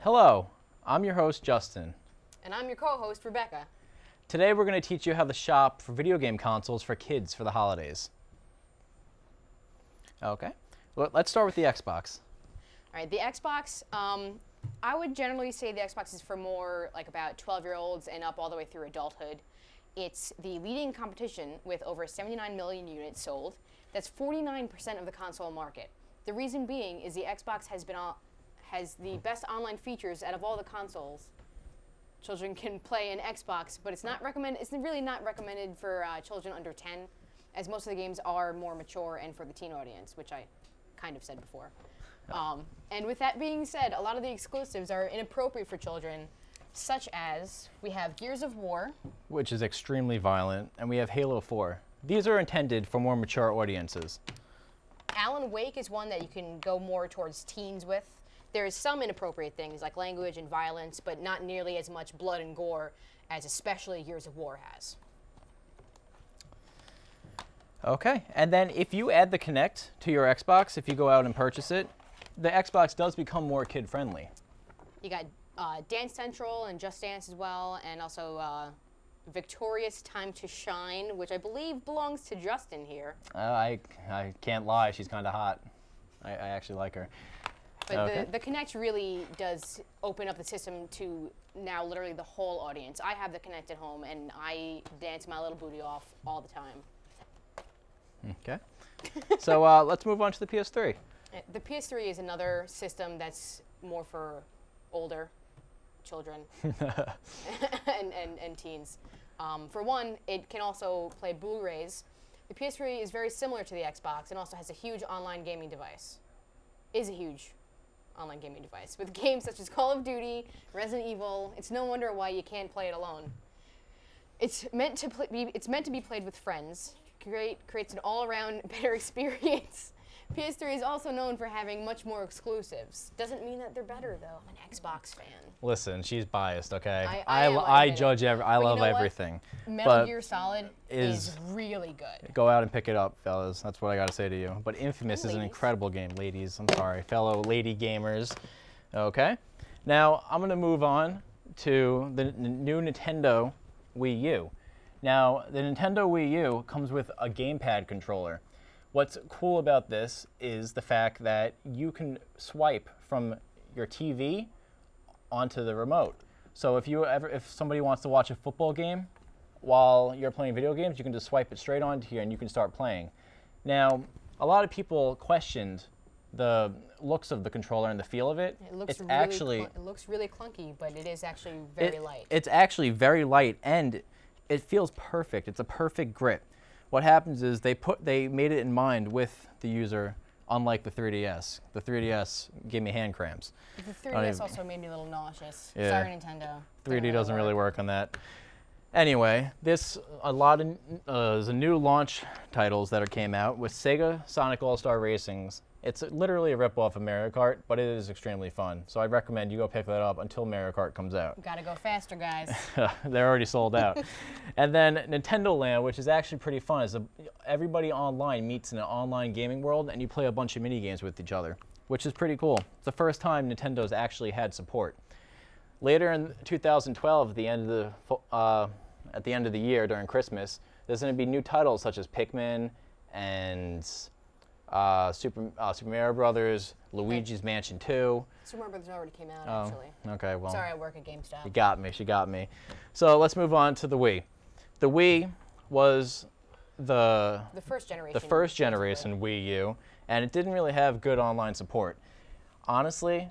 Hello, I'm your host, Justin. And I'm your co-host, Rebecca. Today we're going to teach you how to shop for video game consoles for kids for the holidays. Okay, well, let's start with the Xbox. All right, the Xbox, I would generally say the Xbox is for more like about 12-year-olds and up all the way through adulthood. It's the leading competition with over 79 million units sold. That's 49% of the console market. The reason being is the Xbox has the best online features out of all the consoles. Children can play an Xbox, but it's really not recommended for children under 10, as most of the games are more mature and for the teen audience, which I kind of said before. And with that being said, a lot of the exclusives are inappropriate for children, such as we have Gears of War, which is extremely violent, and we have Halo 4. These are intended for more mature audiences. Alan Wake is one that you can go more towards teens with. There is some inappropriate things like language and violence, but not nearly as much blood and gore as especially Gears of War has. Okay, and then if you add the Kinect to your Xbox, if you go out and purchase it, the Xbox does become more kid-friendly. You got Dance Central and Just Dance as well, and also Victorious Time to Shine, which I believe belongs to Justin here. I can't lie, she's kind of hot. I actually like her. But okay. the Kinect really does open up the system to now literally the whole audience. I have the Kinect at home, and I dance my little booty off all the time. Okay. So let's move on to the PS3. The PS3 is another system that's more for older children and teens. For one, it can also play Blu-rays. The PS3 is very similar to the Xbox and also has a huge online gaming device. Is a huge online gaming device with games such as Call of Duty, Resident Evil. It's no wonder why you can't play it alone. It's meant to be played with friends. Creates an all-around better experience. PS3 is also known for having much more exclusives. Doesn't mean that they're better, though. I'm an Xbox fan. Listen, she's biased, okay? I judge I love everything. Metal Gear Solid is really good. Go out and pick it up, fellas. That's what I got to say to you. But Infamous is an incredible game, ladies. I'm sorry, fellow lady gamers. Okay? Now, I'm going to move on to the new Nintendo Wii U. Now, the Nintendo Wii U comes with a gamepad controller. What's cool about this is the fact that you can swipe from your TV onto the remote. So if somebody wants to watch a football game while you're playing video games, you can just swipe it straight onto here and you can start playing. Now, a lot of people questioned the looks of the controller and the feel of it. It looks really clunky, but it is actually very light. It's actually very light, and it feels perfect. It's a perfect grip. What happens is they made it in mind with the user, unlike the 3DS. The 3DS gave me hand cramps. The 3DS also made me a little nauseous. Yeah. Sorry, Nintendo. 3D doesn't really work on that. Anyway, there's a new launch titles that came out with Sega Sonic All-Star Racings. It's literally a rip-off of Mario Kart, but it is extremely fun. So I'd recommend you go pick that up until Mario Kart comes out. Gotta go faster, guys. They're already sold out. And then Nintendo Land, which is actually pretty fun. Everybody online meets in an online gaming world, and you play a bunch of mini games with each other, which is pretty cool. It's the first time Nintendo's actually had support. Later in 2012, at the end of the year during Christmas, there's going to be new titles such as Pikmin and Super Mario Brothers, Luigi's Mansion 2. Super Mario Brothers already came out, actually. Okay, well. Sorry, I work at GameStop. She got me. So let's move on to the Wii. The Wii was the first generation Wii U, and it didn't really have good online support. Honestly,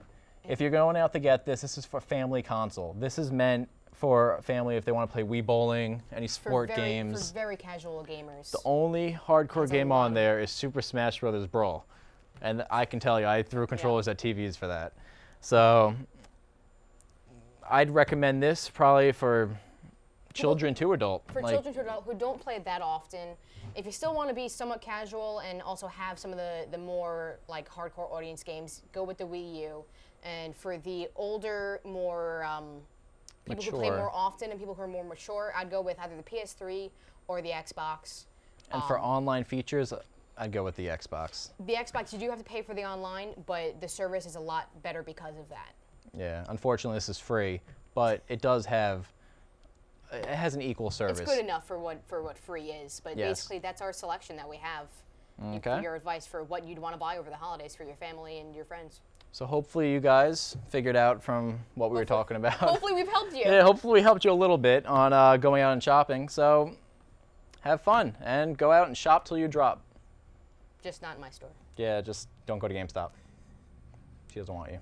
if you're going out to get this, this is for family console. This is meant for family if they want to play Wii bowling, any sport games. For very casual gamers. The only hardcore game on there is Super Smash Bros. Brawl. And I can tell you, I threw controllers at TVs for that. So I'd recommend this probably for children to adult. For children to adult who don't play it that often. If you still want to be somewhat casual and also have some of the more like hardcore audience games, go with the Wii U. And for the older, more people who play more often and people who are more mature, I'd go with either the PS3 or the Xbox. And for online features, I'd go with the Xbox. The Xbox, you do have to pay for the online, but the service is a lot better because of that. Yeah, unfortunately this is free, but it does have, it has an equal service. It's good enough for what free is, but Yes. basically that's our selection that we have. Okay. For your advice for what you'd want to buy over the holidays for your family and your friends. So hopefully you guys figured out from what we were talking about. Hopefully we've helped you. Yeah, hopefully we helped you a little bit on going out and shopping. So have fun and go out and shop till you drop. Just not in my store. Yeah, just don't go to GameStop. She doesn't want you.